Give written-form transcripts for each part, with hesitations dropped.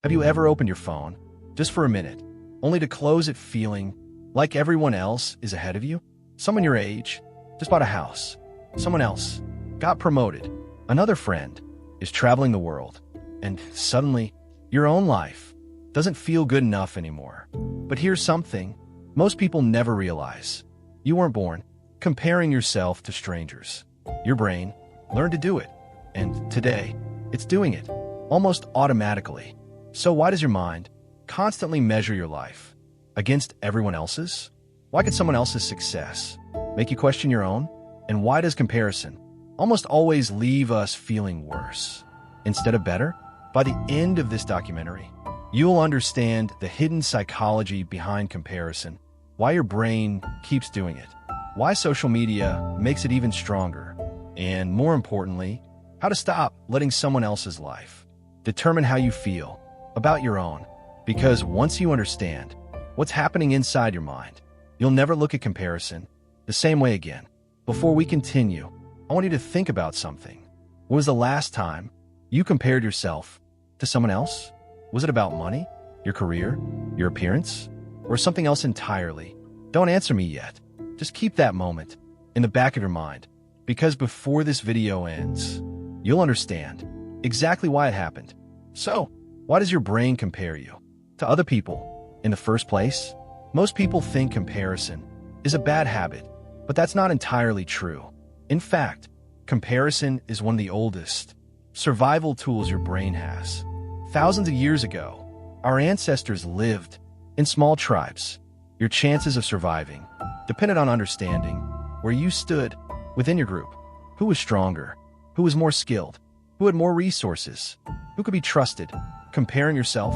Have you ever opened your phone, just for a minute, only to close it feeling like everyone else is ahead of you? Someone your age just bought a house. Someone else got promoted. Another friend is traveling the world. And suddenly, your own life doesn't feel good enough anymore. But here's something most people never realize. You weren't born comparing yourself to strangers. Your brain learned to do it. And today, it's doing it almost automatically. So why does your mind constantly measure your life against everyone else's? Why could someone else's success make you question your own? And why does comparison almost always leave us feeling worse instead of better? By the end of this documentary, you'll understand the hidden psychology behind comparison, why your brain keeps doing it, why social media makes it even stronger, and more importantly, how to stop letting someone else's life determine how you feel about your own. Because once you understand what's happening inside your mind, you'll never look at comparison the same way again. Before we continue, I want you to think about something. When was the last time you compared yourself to someone else? Was it about money, your career, your appearance, or something else entirely? Don't answer me yet. Just keep that moment in the back of your mind, because before this video ends, you'll understand exactly why it happened. So, why does your brain compare you to other people in the first place? Most people think comparison is a bad habit, but that's not entirely true. In fact, comparison is one of the oldest survival tools your brain has. Thousands of years ago, our ancestors lived in small tribes. Your chances of surviving depended on understanding where you stood within your group. Who was stronger? Who was more skilled? Who had more resources? Who could be trusted? Comparing yourself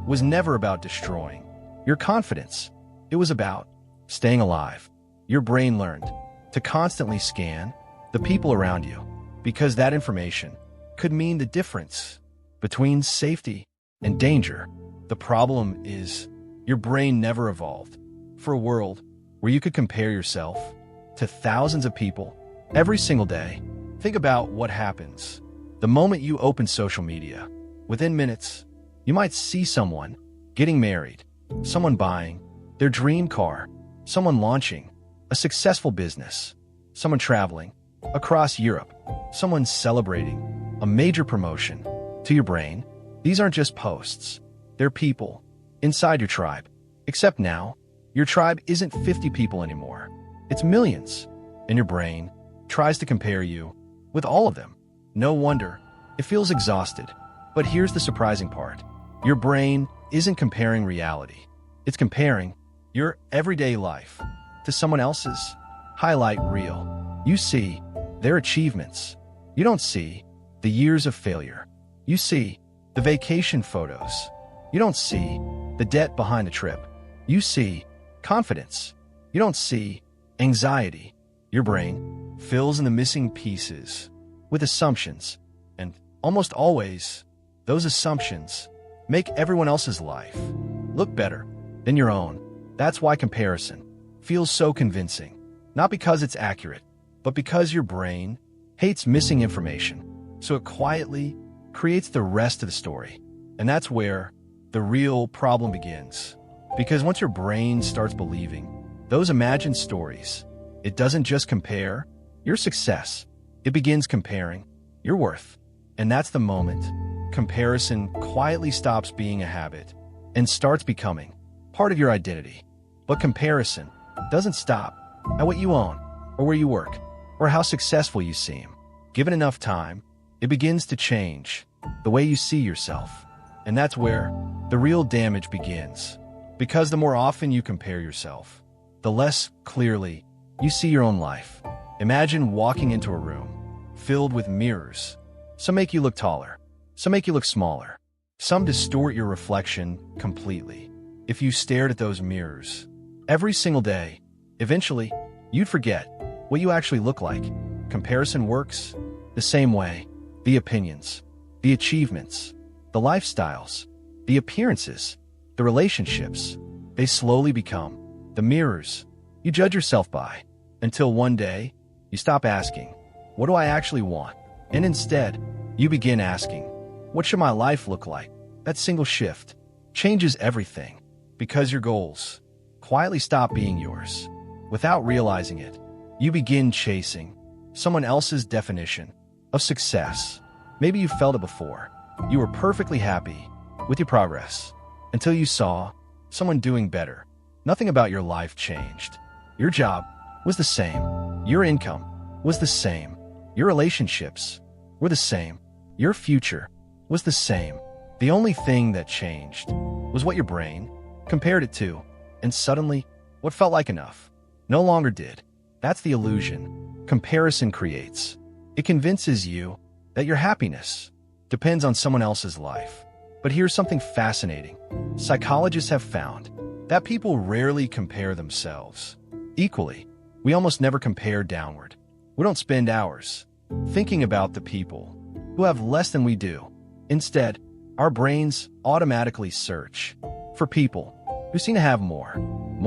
was never about destroying your confidence. It was about staying alive. Your brain learned to constantly scan the people around you because that information could mean the difference between safety and danger. The problem is your brain never evolved for a world where you could compare yourself to thousands of people every single day. Think about what happens the moment you open social media. Within minutes, you might see someone getting married, someone buying their dream car, someone launching a successful business, someone traveling across Europe, someone celebrating a major promotion. To your brain, these aren't just posts. They're people inside your tribe. Except now, your tribe isn't 50 people anymore. It's millions. And your brain tries to compare you with all of them. No wonder it feels exhausted. But here's the surprising part. Your brain isn't comparing reality. It's comparing your everyday life to someone else's highlight reel. You see their achievements. You don't see the years of failure. You see the vacation photos. You don't see the debt behind the trip. You see confidence. You don't see anxiety. Your brain fills in the missing pieces with assumptions, and almost always, those assumptions make everyone else's life look better than your own. That's why comparison feels so convincing. Not because it's accurate, but because your brain hates missing information. So it quietly creates the rest of the story. And that's where the real problem begins. Because once your brain starts believing those imagined stories, it doesn't just compare your success. It begins comparing your worth. And that's the moment comparison quietly stops being a habit and starts becoming part of your identity. But comparison doesn't stop at what you own or where you work or how successful you seem. Given enough time, it begins to change the way you see yourself. And that's where the real damage begins. Because the more often you compare yourself, the less clearly you see your own life. Imagine walking into a room filled with mirrors. Some make you look taller. Some make you look smaller. Some distort your reflection completely. If you stared at those mirrors every single day, eventually you'd forget what you actually look like. Comparison works the same way. The opinions, the achievements, the lifestyles, the appearances, the relationships, they slowly become the mirrors you judge yourself by, until one day you stop asking, what do I actually want? And instead, you begin asking, what should my life look like? That single shift changes everything because your goals quietly stop being yours. Without realizing it, you begin chasing someone else's definition of success. Maybe you felt it before. You were perfectly happy with your progress until you saw someone doing better. Nothing about your life changed. Your job was the same. Your income was the same. Your relationships were the same. Your future was the same. The only thing that changed was what your brain compared it to, and suddenly, what felt like enough no longer did. That's the illusion comparison creates. It convinces you that your happiness depends on someone else's life. But here's something fascinating. Psychologists have found that people rarely compare themselves equally. We almost never compare downward. We don't spend hours thinking about the people who have less than we do. Instead, our brains automatically search for people who seem to have more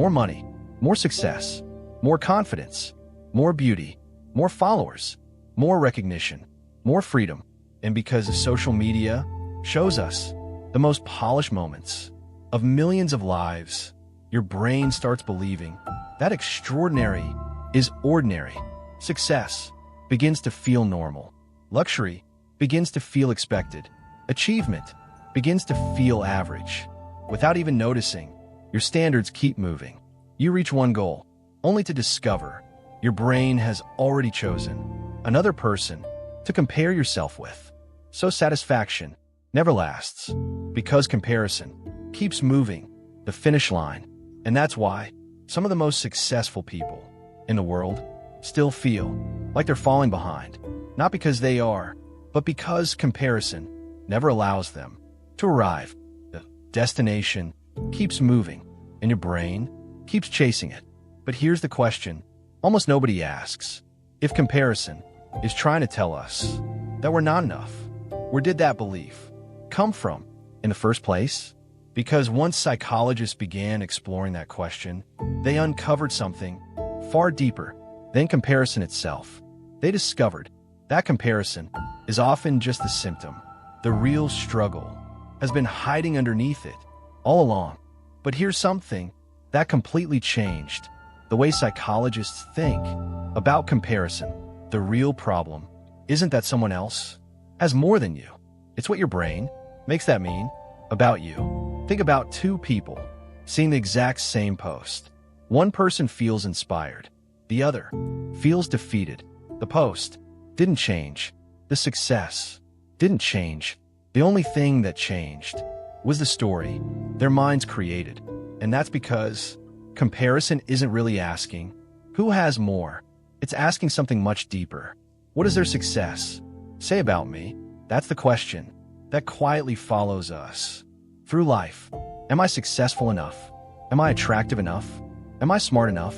money, more success, more confidence, more beauty, more followers, more recognition, more freedom. And because social media shows us the most polished moments of millions of lives, your brain starts believing that extraordinary is ordinary. Success begins to feel normal. Luxury begins to feel expected. Achievement begins to feel average. Without even noticing, your standards keep moving. You reach one goal, only to discover your brain has already chosen another person to compare yourself with. So satisfaction never lasts, because comparison keeps moving the finish line. And that's why some of the most successful people in the world still feel like they're falling behind. Not because they are, but because comparison never allows them to arrive. The destination keeps moving, and your brain keeps chasing it. But here's the question almost nobody asks. If comparison is trying to tell us that we're not enough, where did that belief come from in the first place? Because once psychologists began exploring that question, they uncovered something far deeper than comparison itself. They discovered that comparison is often just a symptom. The real struggle has been hiding underneath it all along. But here's something that completely changed the way psychologists think about comparison. The real problem isn't that someone else has more than you. It's what your brain makes that mean about you. Think about two people seeing the exact same post. One person feels inspired. The other feels defeated. The post didn't change. The success didn't change. The only thing that changed was the story their minds created. And that's because comparison isn't really asking who has more. It's asking something much deeper. What does their success say about me? That's the question that quietly follows us through life. Am I successful enough? Am I attractive enough? Am I smart enough?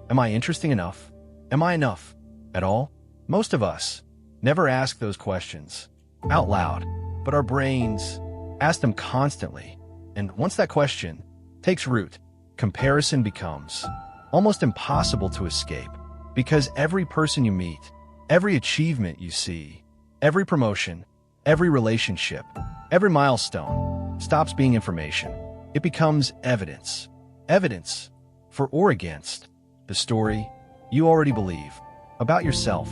Am I interesting enough? Am I enough at all? Most of us never ask those questions out loud, but our brains ask them constantly. And once that question takes root, comparison becomes almost impossible to escape, because every person you meet, every achievement you see, every promotion, every relationship, every milestone stops being information. It becomes evidence. Evidence for or against the story you already believe about yourself.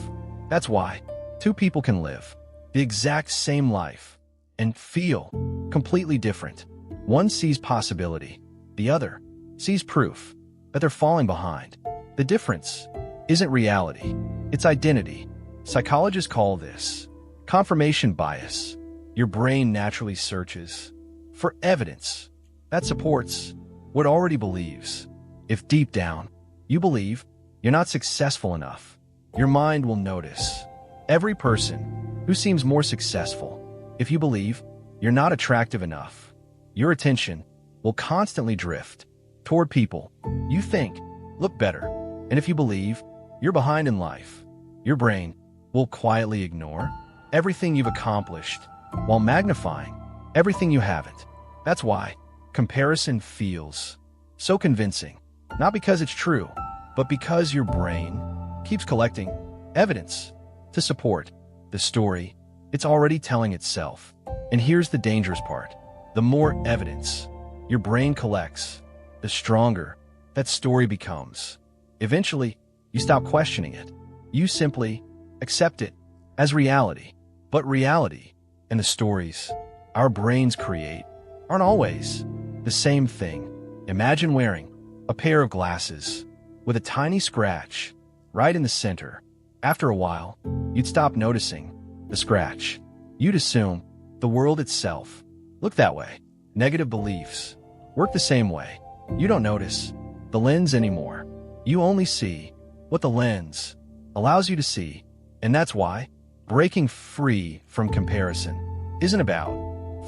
That's why two people can live the exact same life and feel completely different. One sees possibility, the other sees proof that they're falling behind. The difference isn't reality, it's identity. Psychologists call this confirmation bias. Your brain naturally searches for evidence that supports what it already believes. If deep down you believe you're not successful enough, your mind will notice every person who seems more successful. If you believe you're not attractive enough, your attention will constantly drift toward people you think look better. And if you believe you're behind in life, your brain will quietly ignore everything you've accomplished while magnifying everything you haven't. That's why comparison feels so convincing, not because it's true, but because your brain keeps collecting evidence to support the story it's already telling itself. And here's the dangerous part. the more evidence your brain collects, the stronger that story becomes. Eventually, you stop questioning it. You simply accept it as reality. But reality and the stories our brains create aren't always the same thing. Imagine wearing a pair of glasses with a tiny scratch right in the center. After a while, you'd stop noticing the scratch. You'd assume the world itself looked that way. Negative beliefs work the same way. You don't notice the lens anymore. You only see what the lens allows you to see. And that's why breaking free from comparison isn't about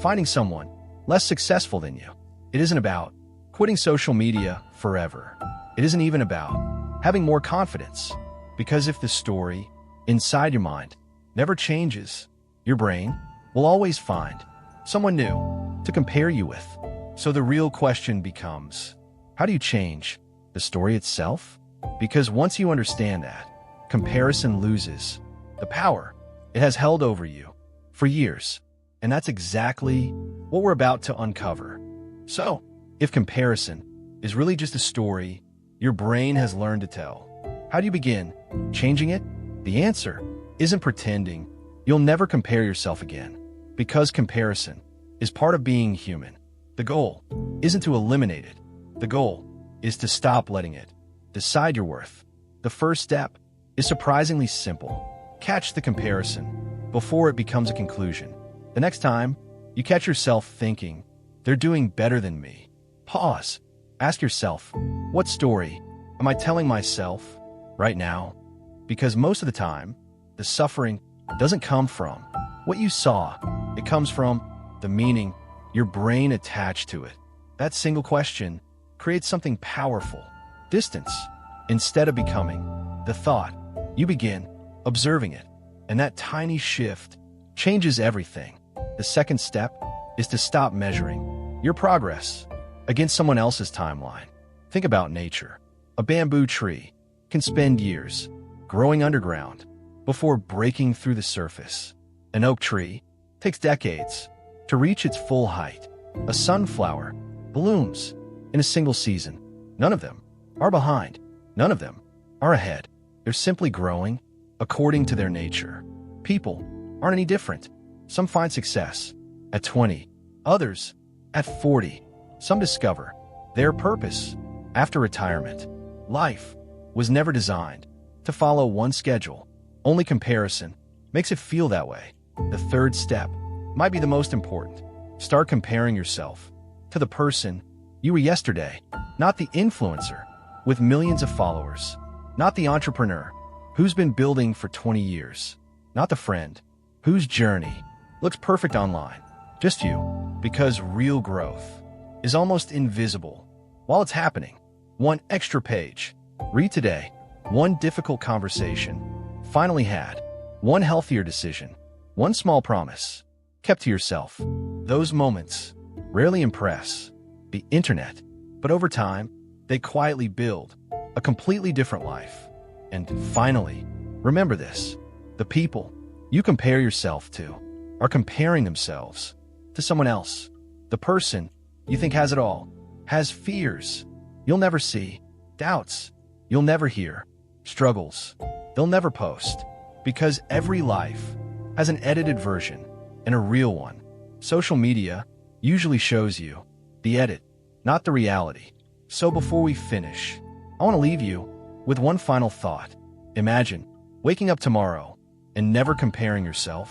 finding someone less successful than you. It isn't about quitting social media forever. It isn't even about having more confidence. Because if the story inside your mind never changes, your brain will always find someone new to compare you with. So the real question becomes, how do you change the story itself? Because once you understand that, comparison loses the power it has held over you for years. And that's exactly what we're about to uncover. So, if comparison is really just a story your brain has learned to tell, how do you begin changing it? The answer isn't pretending you'll never compare yourself again, because comparison is part of being human. The goal isn't to eliminate it. The goal is to stop letting it decide your worth. The first step is surprisingly simple. Catch the comparison before it becomes a conclusion. The next time you catch yourself thinking, they're doing better than me, pause. Ask yourself, what story am I telling myself right now? Because most of the time, the suffering doesn't come from what you saw. It comes from the meaning your brain attached to it. That single question creates something powerful. Distance. Instead of becoming the thought, you begin observing it. And that tiny shift changes everything. The second step is to stop measuring your progress against someone else's timeline. Think about nature. A bamboo tree can spend years growing underground before breaking through the surface. An oak tree takes decades to reach its full height. A sunflower blooms in a single season. None of them are behind. None of them are ahead. They're simply growing according to their nature. People aren't any different. Some find success at 20, others at 40. Some discover their purpose after retirement. Life was never designed to follow one schedule. Only comparison makes it feel that way. The third step might be the most important. Start comparing yourself to the person you were yesterday, not the influencer with millions of followers, not the entrepreneur who's been building for 20 years, not the friend whose journey looks perfect online. Just you, because real growth is almost invisible while it's happening. One extra page. Read today. One difficult conversation finally had. One healthier decision. One small promise kept to yourself. Those moments rarely impress the internet, but over time, they quietly build a completely different life. And finally, remember this. The people you compare yourself to are comparing themselves to someone else. The person you think has it all has fears you'll never see, doubts you'll never hear, struggles they'll never post, because every life has an edited version and a real one. Social media usually shows you the edit, not the reality. So before we finish, I want to leave you with one final thought. Imagine waking up tomorrow and never comparing yourself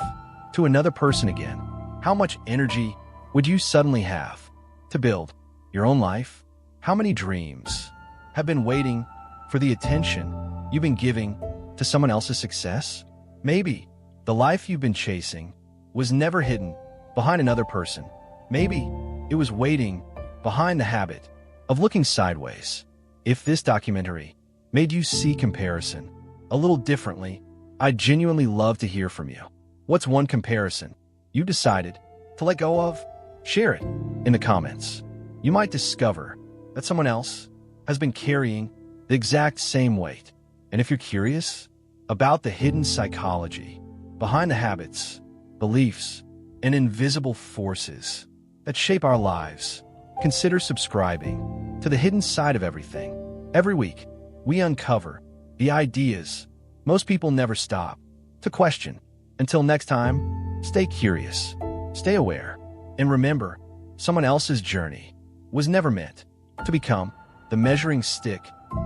to another person again. How much energy would you suddenly have to build your own life? How many dreams have been waiting for the attention you've been giving to someone else's success? Maybe the life you've been chasing was never hidden behind another person. Maybe it was waiting behind the habit of looking sideways. If this documentary made you see comparison a little differently, I'd genuinely love to hear from you. What's one comparison you decided to let go of? Share it in the comments. You might discover that someone else has been carrying the exact same weight. And if you're curious about the hidden psychology behind the habits, beliefs, and invisible forces that that shape our lives. Consider subscribing to The Hidden Side of Everything. Every week, we uncover the ideas most people never stop to question. Until next time, stay curious, stay aware, and remember, someone else's journey was never meant to become the measuring stick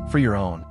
for your own.